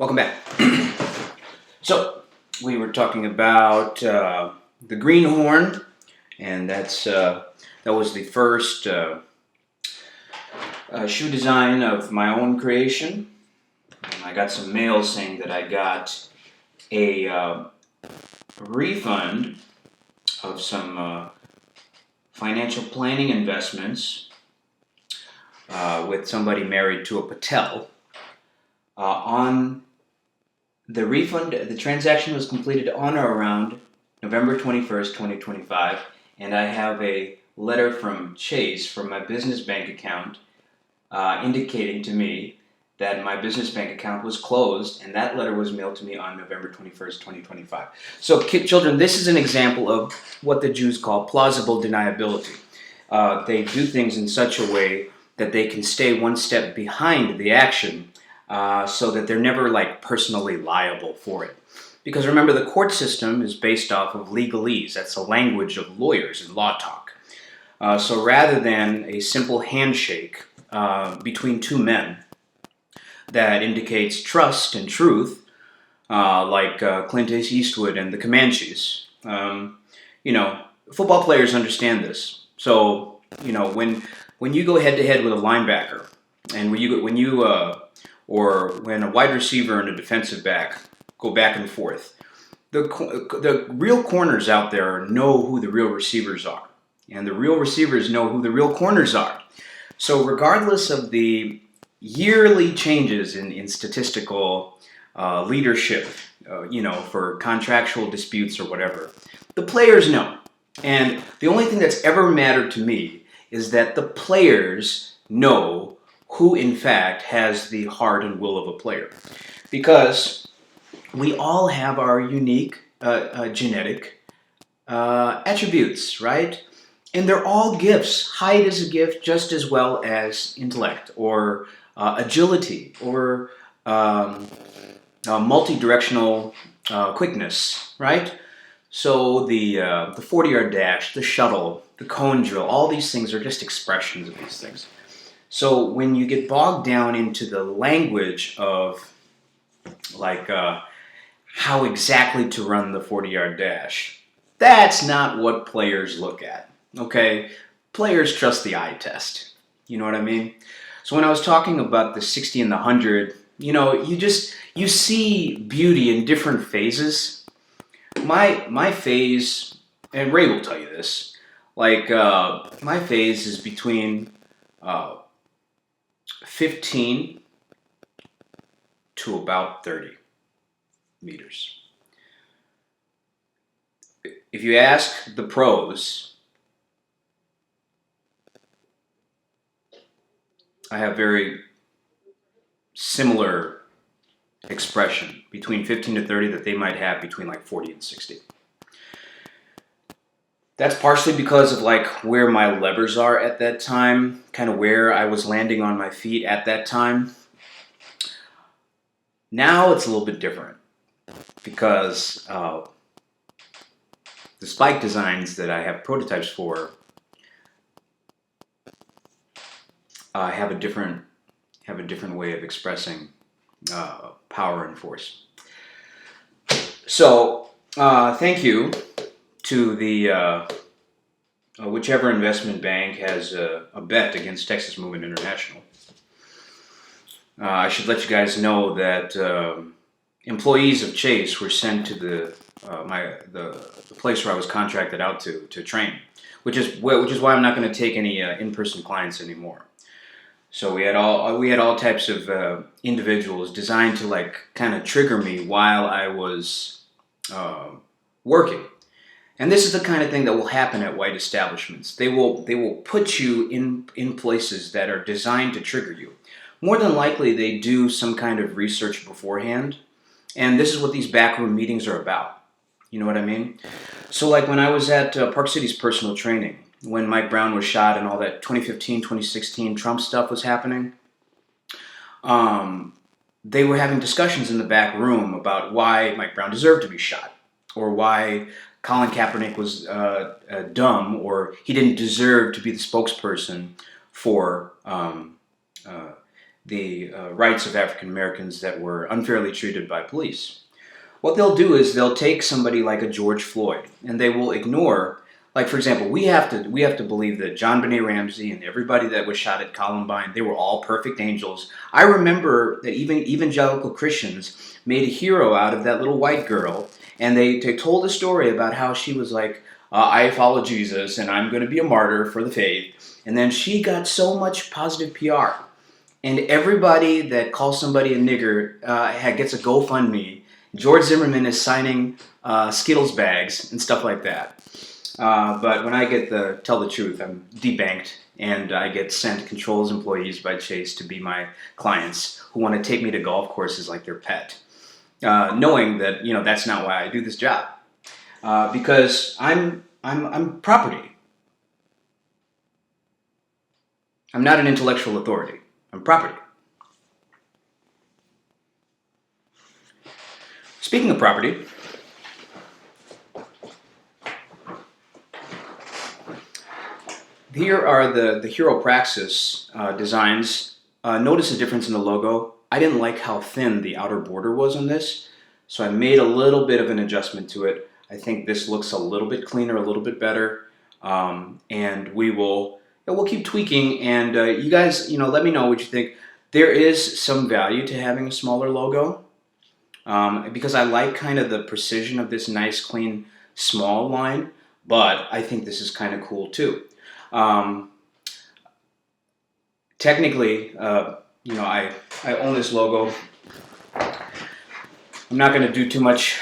Welcome back. So, we were talking about the greenhorn, and that was the first shoe design of my own creation. And I got some mail saying that I got a refund of some financial planning investments with somebody married to a Patel. On the refund, the transaction was completed on or around November 21st, 2025, and I have a letter from Chase from my business bank account indicating to me that my business bank account was closed, and that letter was mailed to me on November 21st, 2025. So, children, this is an example of what the Jews call plausible deniability. They do things in such a way that they can stay one step behind the action so that they're never personally liable for it. Because remember, the court system is based off of legalese. That's the language of lawyers and law talk. So rather than a simple handshake between two men that indicates trust and truth, like Clint Eastwood and the Comanches, football players understand this. So, when you go head to head with a linebacker, and when a wide receiver and a defensive back go back and forth, the real corners out there know who the real receivers are, and the real receivers know who the real corners are. So regardless of the yearly changes in statistical leadership, for contractual disputes or whatever, the players know. And the only thing that's ever mattered to me is that the players know who in fact has the heart and will of a player. Because we all have our unique genetic attributes, right? And they're all gifts. Height is a gift just as well as intellect or agility or multi-directional quickness, right? So the 40-yard dash, the shuttle, the cone drill, all these things are just expressions of these things. So when you get bogged down into the language of how exactly to run the 40-yard dash, that's not what players look at, okay? Players trust the eye test, you know what I mean? So when I was talking about the 60 and the 100, you see beauty in different phases. My phase, and Ray will tell you this, my phase is between 15 to about 30 meters. If you ask the pros, I have very similar expression between 15 to 30 that they might have between 40 and 60. That's partially because of where my levers are at that time, kind of where I was landing on my feet at that time. Now it's a little bit different because the spike designs that I have prototypes for have a different way of expressing power and force. So thank you to the whichever investment bank has a bet against Texas Movement International. I should let you guys know that employees of Chase were sent to the place where I was contracted out to train, which is why I'm not going to take any in-person clients anymore. So we had all types of individuals designed to kind of trigger me while I was working. And this is the kind of thing that will happen at white establishments. They will put you in places that are designed to trigger you. More than likely, they do some kind of research beforehand, and this is what these backroom meetings are about. You know what I mean? So when I was at Park City's personal training, when Mike Brown was shot and all that 2015, 2016 Trump stuff was happening, they were having discussions in the back room about why Mike Brown deserved to be shot, or why Colin Kaepernick was dumb, or he didn't deserve to be the spokesperson for rights of African Americans that were unfairly treated by police. What they'll do is they'll take somebody like a George Floyd, and they will ignore, like for example, we have to believe that John Benet Ramsey and everybody that was shot at Columbine, they were all perfect angels. I remember that even evangelical Christians made a hero out of that little white girl, and they told a story about how she was like, I follow Jesus, and I'm going to be a martyr for the faith. And then she got so much positive PR. And everybody that calls somebody a nigger gets a GoFundMe. George Zimmerman is signing Skittles bags and stuff like that. But when I get tell the truth, I'm debanked, and I get sent controls employees by Chase to be my clients who want to take me to golf courses like their pet, knowing that that's not why I do this job, because I'm property. I'm not an intellectual authority. I'm property. Speaking of property, here are the Hero Praxis designs. Notice the difference in the logo. I didn't like how thin the outer border was on this, so I made a little bit of an adjustment to it. I think this looks a little bit cleaner, a little bit better, and we'll keep tweaking. And you guys, let me know what you think. There is some value to having a smaller logo, because I like kind of the precision of this nice, clean, small line, but I think this is kind of cool too. Technically, I own this logo. I'm not going to do too much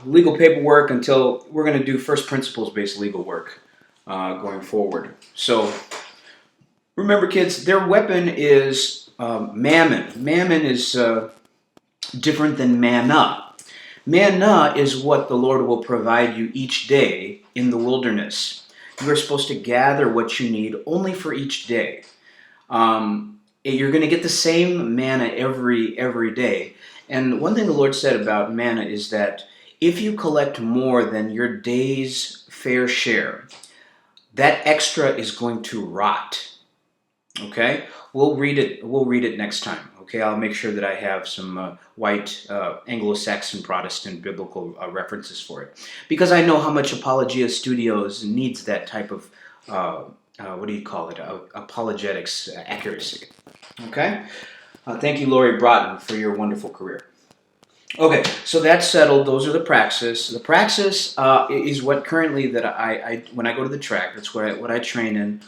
legal paperwork until we're going to do first principles based legal work going forward. So remember, kids, their weapon is mammon. Mammon is different than manna. Manna is what the Lord will provide you each day in the wilderness. You are supposed to gather what you need only for each day. You're going to get the same manna every day. And one thing the Lord said about manna is that if you collect more than your day's fair share, that extra is going to rot. Okay? We'll read it next time. Okay? I'll make sure that I have some white Anglo-Saxon Protestant biblical references for it, because I know how much Apologia Studios needs that type of apologetics accuracy. Okay? Thank you, Lori Broughton, for your wonderful career. Okay, so that's settled. Those are the Praxis. The Praxis is what currently that I when I go to the track, that's what I train in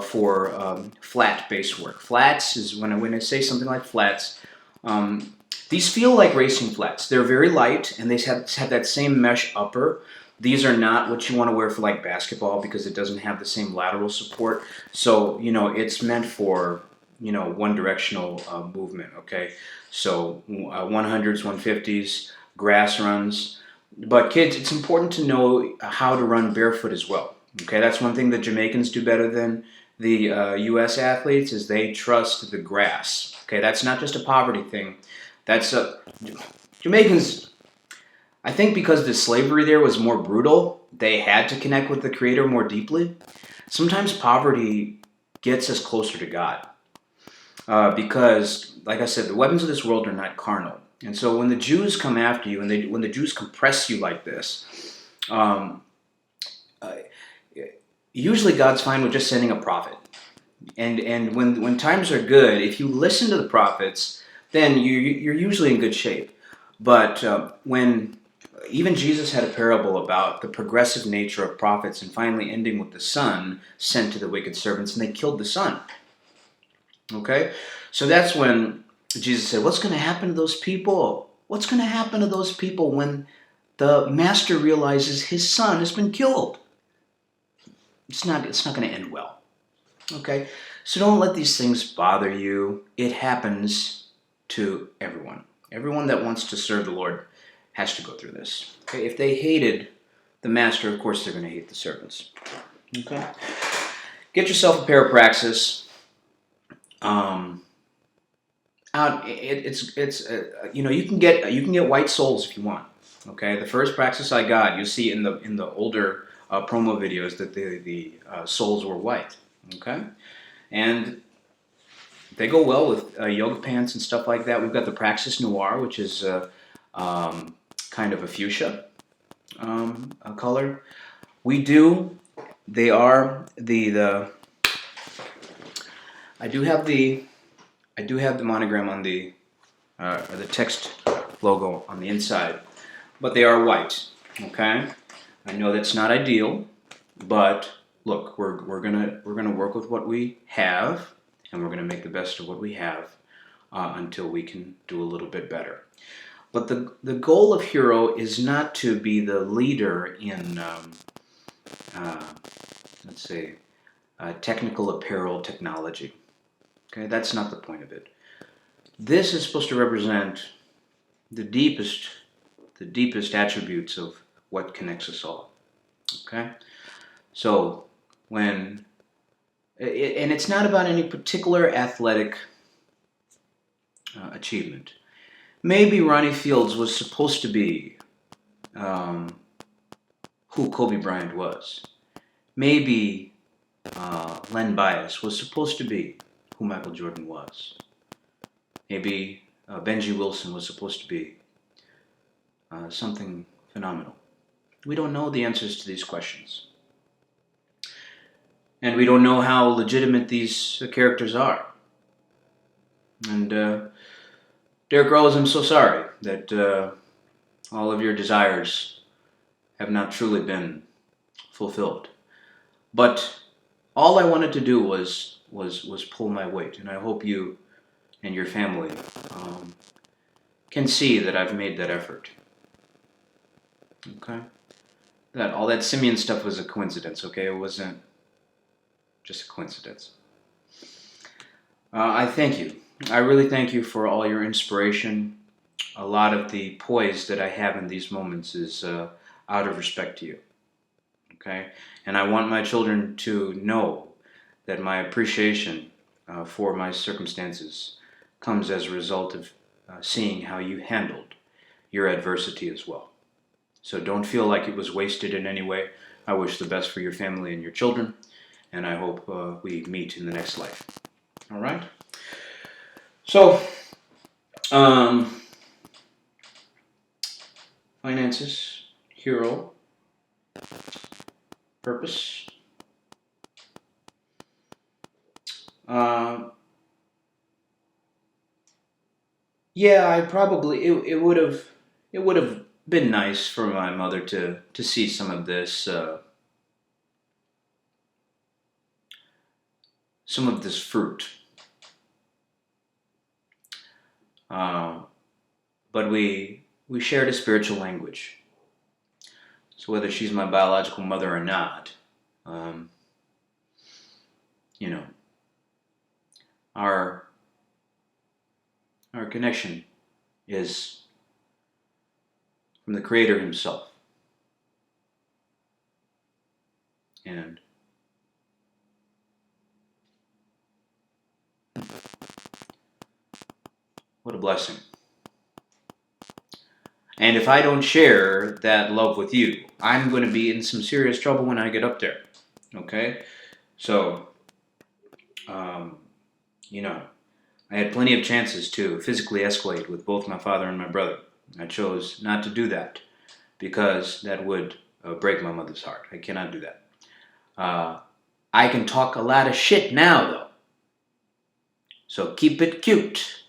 for flat-based work. Flats is when I say something like flats. These feel like racing flats. They're very light, and they have that same mesh upper. These are not what you want to wear for like basketball, because it doesn't have the same lateral support. So it's meant for one directional movement. Okay, so 100s, 150s, grass runs. But kids, it's important to know how to run barefoot as well. Okay, that's one thing that Jamaicans do better than the U.S. athletes, is they trust the grass. Okay, that's not just a poverty thing. That's Jamaicans. I think because the slavery there was more brutal, they had to connect with the Creator more deeply. Sometimes poverty gets us closer to God, because, like I said, the weapons of this world are not carnal. And so when the Jews come after you, and when the Jews compress you like this, usually God's fine with just sending a prophet. And when times are good, if you listen to the prophets, then you're usually in good shape. But when even Jesus had a parable about the progressive nature of prophets, and finally ending with the son sent to the wicked servants, and they killed the son. Okay? So that's when Jesus said, what's going to happen to those people? What's going to happen to those people when the master realizes his son has been killed? It's not going to end well. Okay? So don't let these things bother you. It happens to everyone. Everyone that wants to serve the Lord has to go through this. Okay? If they hated the master, of course they're going to hate the servants. Okay? Get yourself a pair of Praxis. You can get white soles if you want. Okay? The first Praxis I got, you see in the older promo videos that the soles were white. Okay? And they go well with yoga pants and stuff like that. We've got the Praxis Noir, which is kind of a fuchsia color. They are the. I do have the monogram on the text logo on the inside, but they are white. Okay, I know that's not ideal, but look, we're gonna work with what we have, and we're gonna make the best of what we have until we can do a little bit better. But the goal of Hero is not to be the leader in let's say technical apparel technology. Okay, that's not the point of it. This is supposed to represent the deepest attributes of what connects us all. Okay, so and it's not about any particular athletic achievement. Maybe Ronnie Fields was supposed to be who Kobe Bryant was. Maybe Len Bias was supposed to be who Michael Jordan was. Maybe Benji Wilson was supposed to be something phenomenal. We don't know the answers to these questions. And we don't know how legitimate these characters are. And Derrick Rose, I'm so sorry that all of your desires have not truly been fulfilled. But all I wanted to do was pull my weight, and I hope you and your family can see that I've made that effort. Okay? That all that simian stuff was a coincidence, okay? It wasn't just a coincidence. I thank you. I really thank you for all your inspiration. A lot of the poise that I have in these moments is out of respect to you. Okay? And I want my children to know that my appreciation for my circumstances comes as a result of seeing how you handled your adversity as well. So don't feel like it was wasted in any way. I wish the best for your family and your children, and I hope we meet in the next life. All right? So, finances, hero, purpose. Yeah, I probably it would have been nice for my mother to see some of this fruit. But we shared a spiritual language. So whether she's my biological mother or not, you know, our connection is from the Creator Himself. And what a blessing. And if I don't share that love with you, I'm going to be in some serious trouble when I get up there. Okay? So, I had plenty of chances to physically escalate with both my father and my brother. I chose not to do that because that would break my mother's heart. I cannot do that. I can talk a lot of shit now, though. So keep it cute.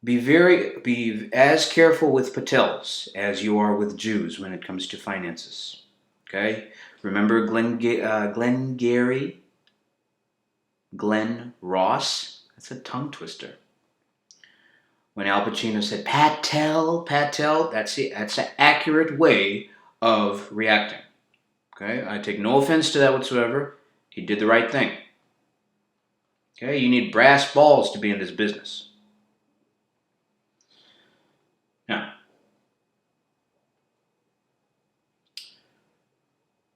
Be as careful with Patels as you are with Jews when it comes to finances. Okay? Remember Glenn Ross? That's a tongue twister. When Al Pacino said Patel, that's the accurate way of reacting. Okay? I take no offense to that whatsoever. He did the right thing. Okay? You need brass balls to be in this business. Now,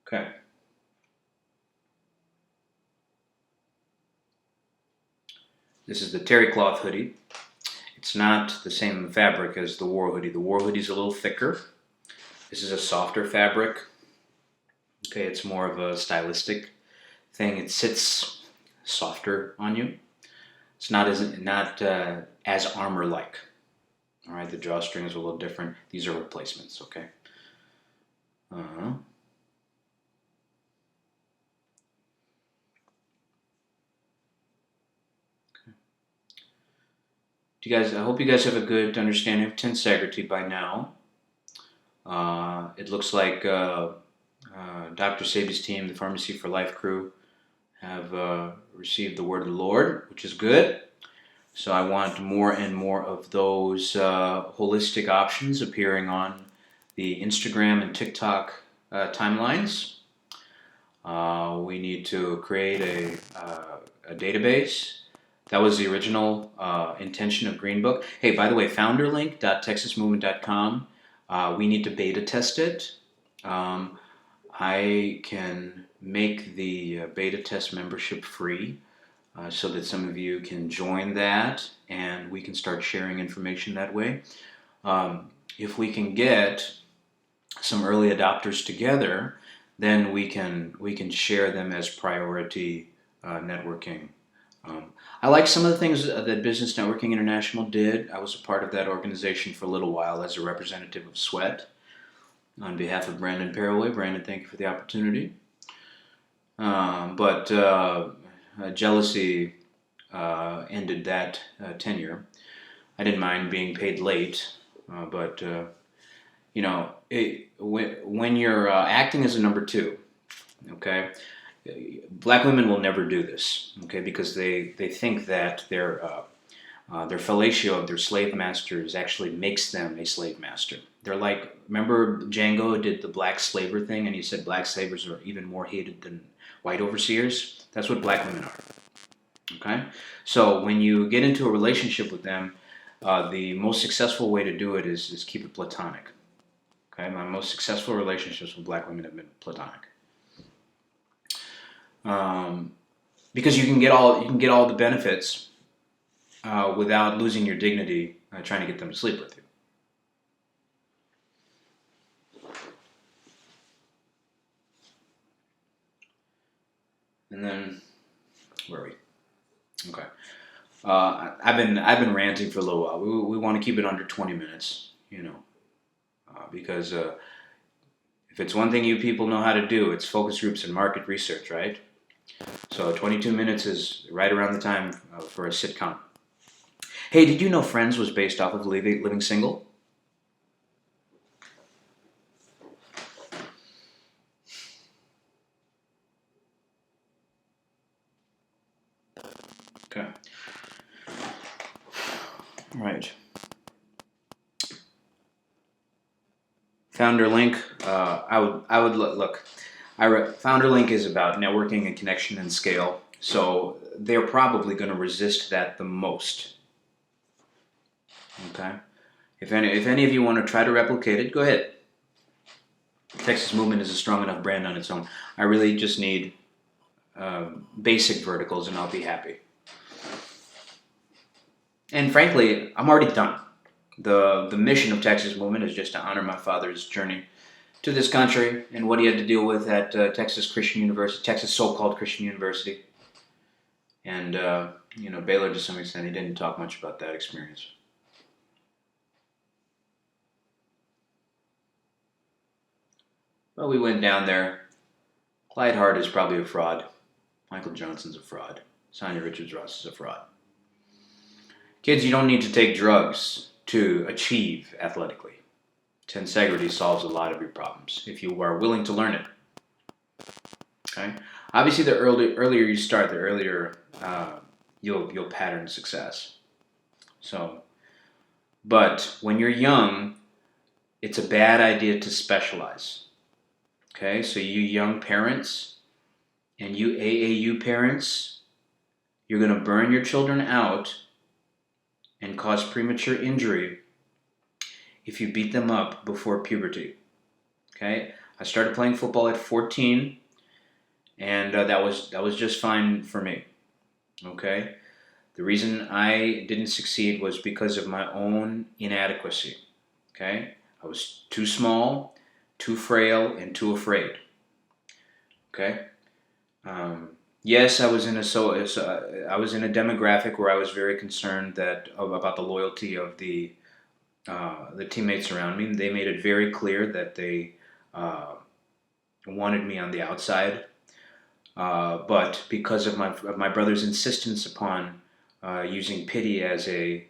okay. This is the terry cloth hoodie. It's not the same fabric as the war hoodie. The war hoodie is a little thicker. This is a softer fabric. Okay, it's more of a stylistic thing, it sits softer on you. It's not as armor-like. All right, the drawstrings are a little different. These are replacements, okay? Uh-huh. I hope you guys have a good understanding of tensegrity by now. It looks like Dr. Sabi's team, the Pharmacy for Life crew, have received the word of the Lord, which is good. So I want more and more of those holistic options appearing on the Instagram and TikTok timelines. We need to create a database. That was the original intention of Green Book. Hey, by the way, founderlink.texasmovement.com. We need to beta test it. I can make the beta test membership free so that some of you can join that and we can start sharing information that way. If we can get some early adopters together, then we can share them as priority networking. I like some of the things that Business Networking International did. I was a part of that organization for a little while as a representative of Sweat on behalf of Brandon Paraway. Brandon, thank you for the opportunity. But jealousy ended that tenure. I didn't mind being paid late, but when you're acting as a number two, okay, black women will never do this, okay, because they think that their fellatio of their slave masters actually makes them a slave master. They're like, remember Django did the black slaver thing and he said black slavers are even more hated than white overseers? That's what black women are, okay? So when you get into a relationship with them, the most successful way to do it is keep it platonic, okay? My most successful relationships with black women have been platonic. Because you can get all the benefits without losing your dignity trying to get them to sleep with you. And then, where are we? Okay. I've been ranting for a little while. We want to keep it under 20 minutes, because if it's one thing you people know how to do, it's focus groups and market research, right? So 22 minutes is right around the time for a sitcom. Hey, did you know Friends was based off of Living Single? Okay. All right. Founder Link. I would look. Founder Link is about networking and connection and scale. So they're probably going to resist that the most. Okay. If any of you want to try to replicate it, go ahead. Texas Movement is a strong enough brand on its own. I really just need basic verticals and I'll be happy. And frankly, I'm already done. The mission of Texas Movement is just to honor my father's journey to this country and what he had to deal with at Texas Christian University, Texas so-called Christian University. And, Baylor to some extent, he didn't talk much about that experience. Well, we went down there. Clyde Hart is probably a fraud. Michael Johnson's a fraud. Sonia Richards-Ross is a fraud. Kids, you don't need to take drugs to achieve athletically. Tensegrity solves a lot of your problems if you are willing to learn it. Okay. Obviously, the earlier you start, the earlier you'll pattern success. So, but when you're young, it's a bad idea to specialize. Okay, so you young parents and you AAU parents, you're going to burn your children out and cause premature injury if you beat them up before puberty. Okay, I started playing football at 14, and that was just fine for me. Okay, the reason I didn't succeed was because of my own inadequacy. Okay, I was too small, too frail, and too afraid. Okay, Yes, I was in I was in a demographic where I was very concerned about the loyalty of the teammates around me. They made it very clear that they wanted me on the outside. But because of my brother's insistence upon using pity as a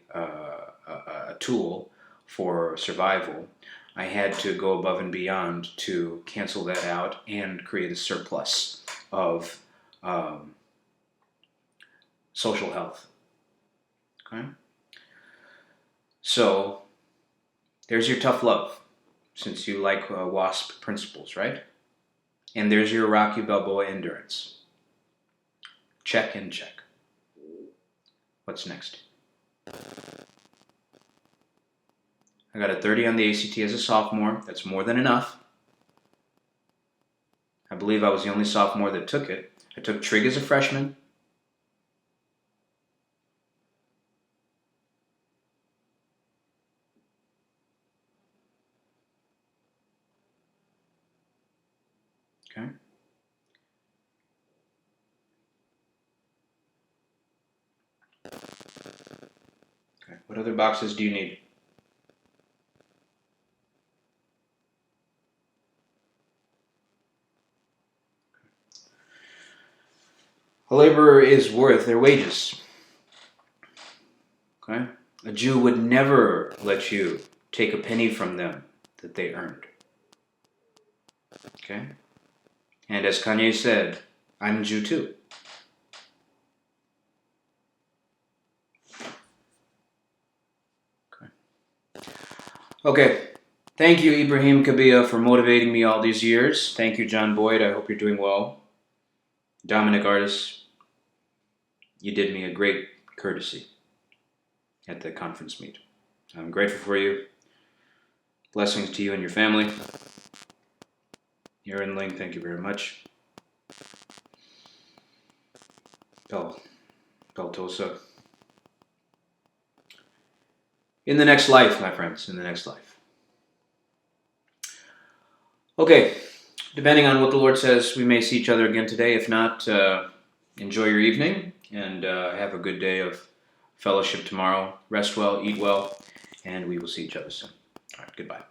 tool for survival, I had to go above and beyond to cancel that out and create a surplus of um, social health. Okay, so there's your tough love, since you like WASP principles, right? And there's your Rocky Balboa endurance. Check and check. What's next? I got a 30 on the ACT as a sophomore. That's more than enough. I believe I was the only sophomore that took it. I took trig as a freshman. Okay. Okay. What other boxes do you need? A laborer is worth their wages. Okay? A Jew would never let you take a penny from them that they earned. Okay? And as Kanye said, I'm a Jew too. Okay. Okay. Thank you, Ibrahim Kabia, for motivating me all these years. Thank you, John Boyd. I hope you're doing well. Dominic Artis, you did me a great courtesy at the conference meet. I'm grateful for you. Blessings to you and your family. Aaron Ling, thank you very much. Peltosa. In the next life, my friends, in the next life. Okay, depending on what the Lord says, we may see each other again today. If not, enjoy your evening and have a good day of fellowship tomorrow. Rest well, eat well, and we will see each other soon. All right, goodbye.